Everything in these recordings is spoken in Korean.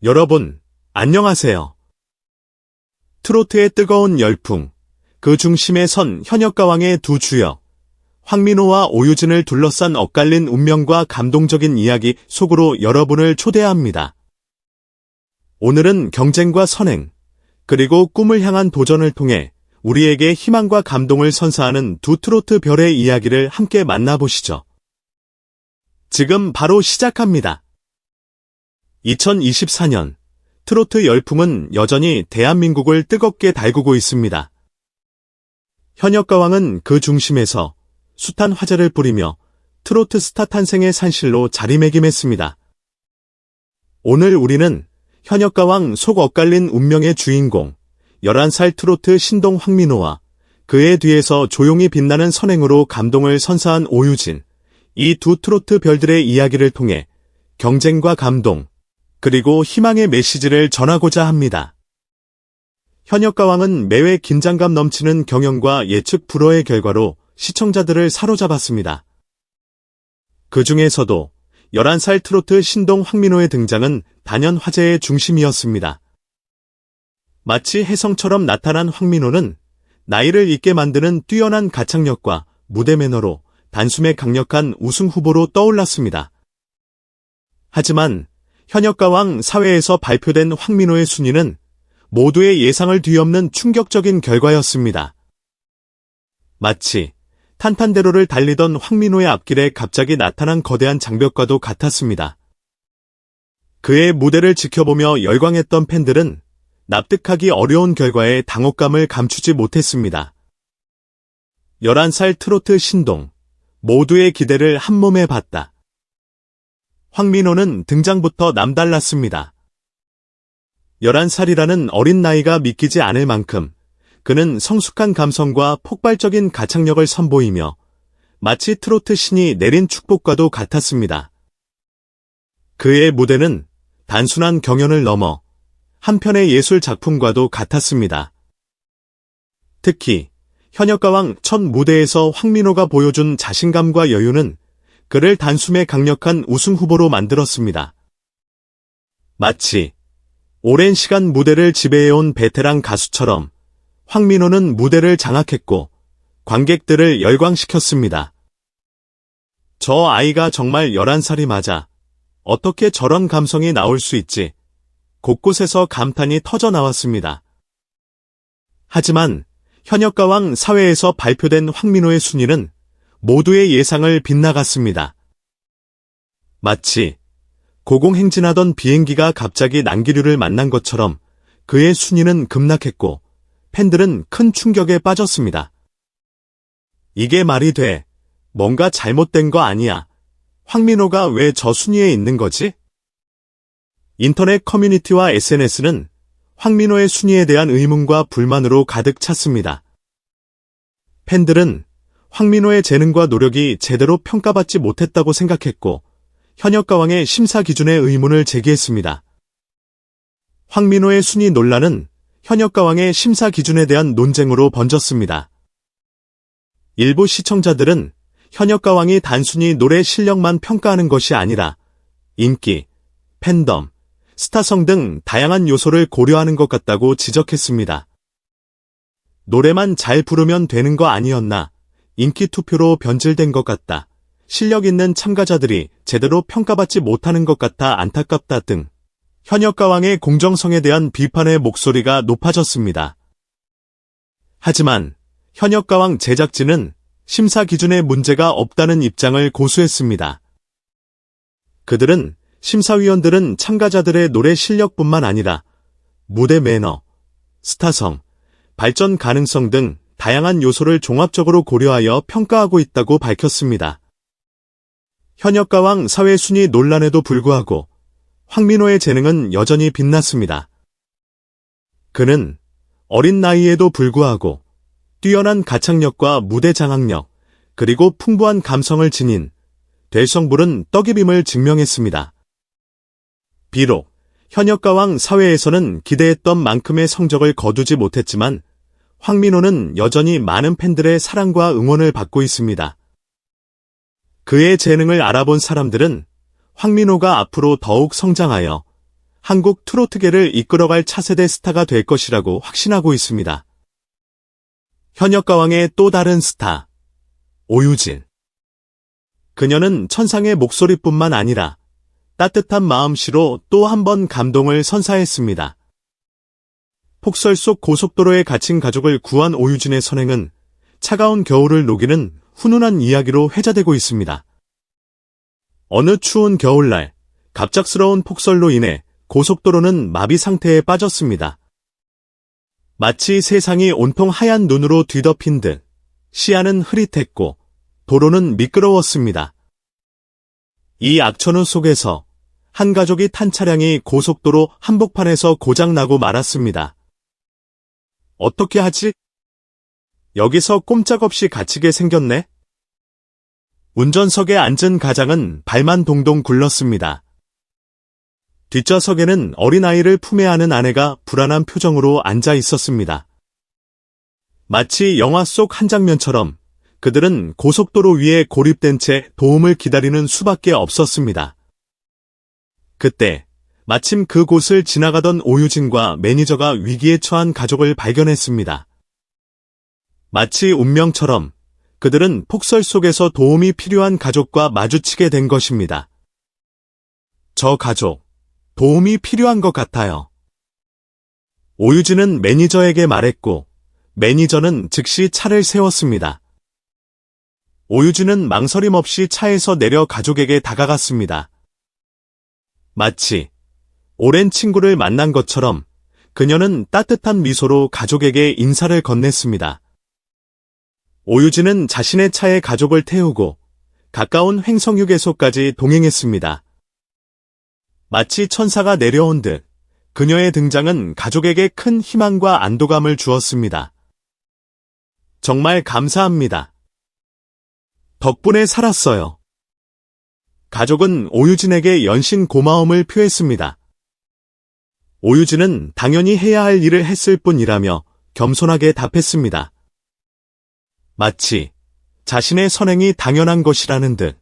여러분, 안녕하세요. 트로트의 뜨거운 열풍, 그 중심에 선 현역가왕의 두 주역, 황민호와 오유진을 둘러싼 엇갈린 운명과 감동적인 이야기 속으로 여러분을 초대합니다. 오늘은 경쟁과 선행, 그리고 꿈을 향한 도전을 통해 우리에게 희망과 감동을 선사하는 두 트로트 별의 이야기를 함께 만나보시죠. 지금 바로 시작합니다. 2024년, 트로트 열풍은 여전히 대한민국을 뜨겁게 달구고 있습니다. 현역가왕은 그 중심에서 숱한 화제를 뿌리며 트로트 스타 탄생의 산실로 자리매김했습니다. 오늘 우리는 현역가왕 속 엇갈린 운명의 주인공, 11살 트로트 신동 황민호와 그의 뒤에서 조용히 빛나는 선행으로 감동을 선사한 오유진, 이 두 트로트 별들의 이야기를 통해 경쟁과 감동, 그리고 희망의 메시지를 전하고자 합니다. 현역가왕은 매회 긴장감 넘치는 경연과 예측 불허의 결과로 시청자들을 사로잡았습니다. 그 중에서도 11살 트로트 신동 황민호의 등장은 단연 화제의 중심이었습니다. 마치 혜성처럼 나타난 황민호는 나이를 잊게 만드는 뛰어난 가창력과 무대 매너로 단숨에 강력한 우승 후보로 떠올랐습니다. 하지만 현역가왕 사회에서 발표된 황민호의 순위는 모두의 예상을 뒤엎는 충격적인 결과였습니다. 마치 탄탄대로를 달리던 황민호의 앞길에 갑자기 나타난 거대한 장벽과도 같았습니다. 그의 무대를 지켜보며 열광했던 팬들은 납득하기 어려운 결과에 당혹감을 감추지 못했습니다. 11살 트로트 신동, 모두의 기대를 한몸에 봤다. 황민호는 등장부터 남달랐습니다. 11살이라는 어린 나이가 믿기지 않을 만큼 그는 성숙한 감성과 폭발적인 가창력을 선보이며 마치 트로트 신이 내린 축복과도 같았습니다. 그의 무대는 단순한 경연을 넘어 한편의 예술 작품과도 같았습니다. 특히 현역가왕 첫 무대에서 황민호가 보여준 자신감과 여유는 그를 단숨에 강력한 우승 후보로 만들었습니다. 마치 오랜 시간 무대를 지배해온 베테랑 가수처럼 황민호는 무대를 장악했고 관객들을 열광시켰습니다. 저 아이가 정말 11살이 맞아. 어떻게 저런 감성이 나올 수 있지? 곳곳에서 감탄이 터져 나왔습니다. 하지만 현역가왕 사회에서 발표된 황민호의 순위는 모두의 예상을 빗나갔습니다. 마치 고공행진하던 비행기가 갑자기 난기류를 만난 것처럼 그의 순위는 급락했고 팬들은 큰 충격에 빠졌습니다. 이게 말이 돼? 뭔가 잘못된 거 아니야? 황민호가 왜 저 순위에 있는 거지? 인터넷 커뮤니티와 SNS는 황민호의 순위에 대한 의문과 불만으로 가득 찼습니다. 팬들은 황민호의 재능과 노력이 제대로 평가받지 못했다고 생각했고 현역가왕의 심사 기준에 의문을 제기했습니다. 황민호의 순위 논란은 현역가왕의 심사 기준에 대한 논쟁으로 번졌습니다. 일부 시청자들은 현역가왕이 단순히 노래 실력만 평가하는 것이 아니라 인기, 팬덤, 스타성 등 다양한 요소를 고려하는 것 같다고 지적했습니다. 노래만 잘 부르면 되는 거 아니었나? 인기 투표로 변질된 것 같다. 실력 있는 참가자들이 제대로 평가받지 못하는 것 같아 안타깝다 등 현역가왕의 공정성에 대한 비판의 목소리가 높아졌습니다. 하지만 현역가왕 제작진은 심사 기준에 문제가 없다는 입장을 고수했습니다. 그들은 심사위원들은 참가자들의 노래 실력뿐만 아니라 무대 매너, 스타성, 발전 가능성 등 다양한 요소를 종합적으로 고려하여 평가하고 있다고 밝혔습니다. 현역가왕 사회 순위 논란에도 불구하고 황민호의 재능은 여전히 빛났습니다. 그는 어린 나이에도 불구하고 뛰어난 가창력과 무대 장악력, 그리고 풍부한 감성을 지닌 될성부른 떡이빔을 증명했습니다. 비록 현역가왕 사회에서는 기대했던 만큼의 성적을 거두지 못했지만 황민호는 여전히 많은 팬들의 사랑과 응원을 받고 있습니다. 그의 재능을 알아본 사람들은 황민호가 앞으로 더욱 성장하여 한국 트로트계를 이끌어갈 차세대 스타가 될 것이라고 확신하고 있습니다. 현역가왕의 또 다른 스타, 오유진. 그녀는 천상의 목소리뿐만 아니라 따뜻한 마음씨로 또 한 번 감동을 선사했습니다. 폭설 속 고속도로에 갇힌 가족을 구한 오유진의 선행은 차가운 겨울을 녹이는 훈훈한 이야기로 회자되고 있습니다. 어느 추운 겨울날, 갑작스러운 폭설로 인해 고속도로는 마비 상태에 빠졌습니다. 마치 세상이 온통 하얀 눈으로 뒤덮인 듯 시야는 흐릿했고 도로는 미끄러웠습니다. 이 악천후 속에서 한 가족이 탄 차량이 고속도로 한복판에서 고장나고 말았습니다. 어떻게 하지? 여기서 꼼짝없이 갇히게 생겼네? 운전석에 앉은 가장은 발만 동동 굴렀습니다. 뒷좌석에는 어린아이를 품에 안은 아내가 불안한 표정으로 앉아 있었습니다. 마치 영화 속 한 장면처럼 그들은 고속도로 위에 고립된 채 도움을 기다리는 수밖에 없었습니다. 그때 마침 그곳을 지나가던 오유진과 매니저가 위기에 처한 가족을 발견했습니다. 마치 운명처럼 그들은 폭설 속에서 도움이 필요한 가족과 마주치게 된 것입니다. 저 가족, 도움이 필요한 것 같아요. 오유진은 매니저에게 말했고, 매니저는 즉시 차를 세웠습니다. 오유진은 망설임 없이 차에서 내려 가족에게 다가갔습니다. 마치 오랜 친구를 만난 것처럼 그녀는 따뜻한 미소로 가족에게 인사를 건넸습니다. 오유진은 자신의 차에 가족을 태우고 가까운 횡성휴게소까지 동행했습니다. 마치 천사가 내려온 듯 그녀의 등장은 가족에게 큰 희망과 안도감을 주었습니다. 정말 감사합니다. 덕분에 살았어요. 가족은 오유진에게 연신 고마움을 표했습니다. 오유진은 당연히 해야 할 일을 했을 뿐이라며 겸손하게 답했습니다. 마치 자신의 선행이 당연한 것이라는 듯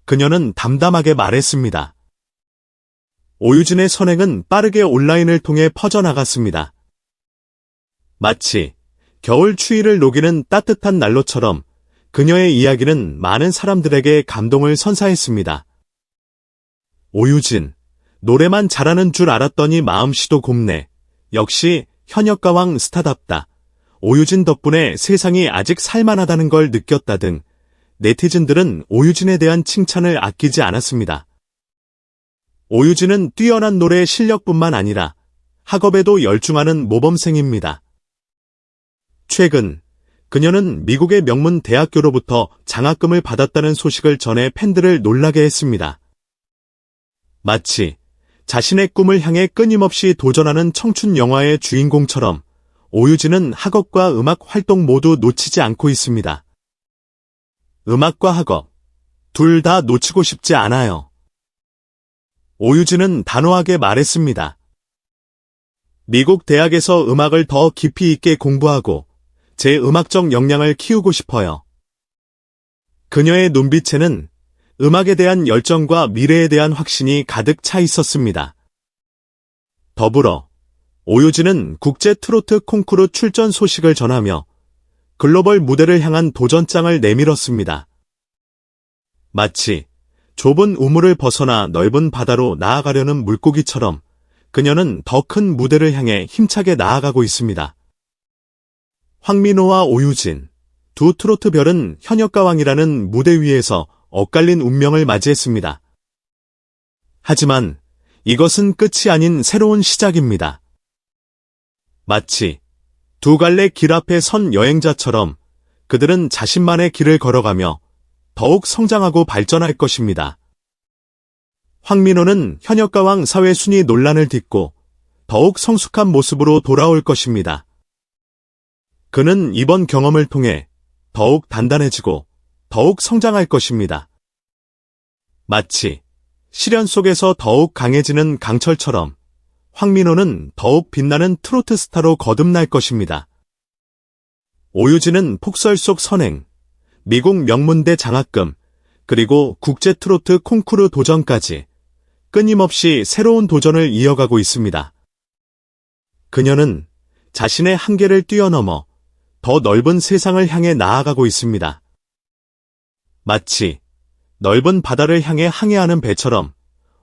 그녀는 담담하게 말했습니다. 오유진의 선행은 빠르게 온라인을 통해 퍼져나갔습니다. 마치 겨울 추위를 녹이는 따뜻한 난로처럼 그녀의 이야기는 많은 사람들에게 감동을 선사했습니다. 오유진, 노래만 잘하는 줄 알았더니 마음씨도 곱네. 역시 현역가왕 스타답다. 오유진 덕분에 세상이 아직 살만하다는 걸 느꼈다 등 네티즌들은 오유진에 대한 칭찬을 아끼지 않았습니다. 오유진은 뛰어난 노래 실력뿐만 아니라 학업에도 열중하는 모범생입니다. 최근 그녀는 미국의 명문 대학교로부터 장학금을 받았다는 소식을 전해 팬들을 놀라게 했습니다. 마치 자신의 꿈을 향해 끊임없이 도전하는 청춘 영화의 주인공처럼 오유진은 학업과 음악 활동 모두 놓치지 않고 있습니다. 음악과 학업, 둘 다 놓치고 싶지 않아요. 오유진은 단호하게 말했습니다. 미국 대학에서 음악을 더 깊이 있게 공부하고 제 음악적 역량을 키우고 싶어요. 그녀의 눈빛에는 음악에 대한 열정과 미래에 대한 확신이 가득 차 있었습니다. 더불어 오유진은 국제 트로트 콩쿠르 출전 소식을 전하며 글로벌 무대를 향한 도전장을 내밀었습니다. 마치 좁은 우물을 벗어나 넓은 바다로 나아가려는 물고기처럼 그녀는 더 큰 무대를 향해 힘차게 나아가고 있습니다. 황민호와 오유진, 두 트로트 별은 현역가왕이라는 무대 위에서 엇갈린 운명을 맞이했습니다. 하지만 이것은 끝이 아닌 새로운 시작입니다. 마치 두 갈래 길 앞에 선 여행자처럼 그들은 자신만의 길을 걸어가며 더욱 성장하고 발전할 것입니다. 황민호는 현역가왕 사회 순위 논란을 딛고 더욱 성숙한 모습으로 돌아올 것입니다. 그는 이번 경험을 통해 더욱 단단해지고 더욱 성장할 것입니다. 마치 시련 속에서 더욱 강해지는 강철처럼 황민호는 더욱 빛나는 트로트 스타로 거듭날 것입니다. 오유진은 폭설 속 선행, 미국 명문대 장학금, 그리고 국제 트로트 콩쿠르 도전까지 끊임없이 새로운 도전을 이어가고 있습니다. 그녀는 자신의 한계를 뛰어넘어 더 넓은 세상을 향해 나아가고 있습니다. 마치 넓은 바다를 향해 항해하는 배처럼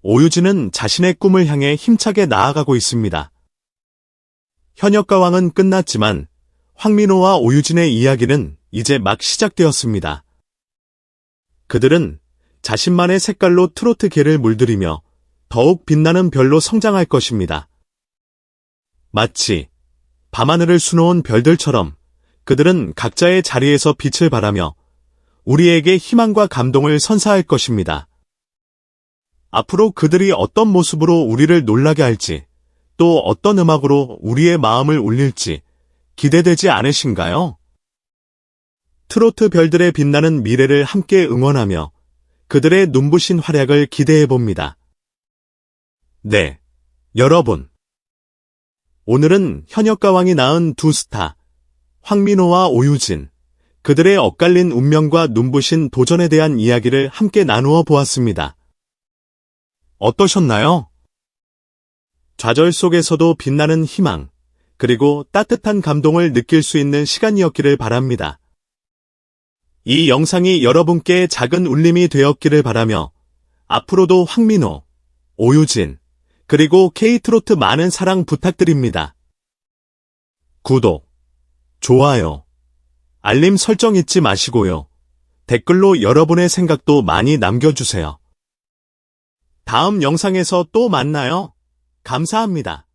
오유진은 자신의 꿈을 향해 힘차게 나아가고 있습니다. 현역가왕은 끝났지만 황민호와 오유진의 이야기는 이제 막 시작되었습니다. 그들은 자신만의 색깔로 트로트계를 물들이며 더욱 빛나는 별로 성장할 것입니다. 마치 밤하늘을 수놓은 별들처럼 그들은 각자의 자리에서 빛을 발하며 우리에게 희망과 감동을 선사할 것입니다. 앞으로 그들이 어떤 모습으로 우리를 놀라게 할지, 또 어떤 음악으로 우리의 마음을 울릴지 기대되지 않으신가요? 트로트 별들의 빛나는 미래를 함께 응원하며 그들의 눈부신 활약을 기대해봅니다. 네, 여러분. 오늘은 현역가왕이 낳은 두 스타, 황민호와 오유진, 그들의 엇갈린 운명과 눈부신 도전에 대한 이야기를 함께 나누어 보았습니다. 어떠셨나요? 좌절 속에서도 빛나는 희망, 그리고 따뜻한 감동을 느낄 수 있는 시간이었기를 바랍니다. 이 영상이 여러분께 작은 울림이 되었기를 바라며 앞으로도 황민호, 오유진, 그리고 K트로트 많은 사랑 부탁드립니다. 구독, 좋아요, 알림 설정 잊지 마시고요. 댓글로 여러분의 생각도 많이 남겨주세요. 다음 영상에서 또 만나요. 감사합니다.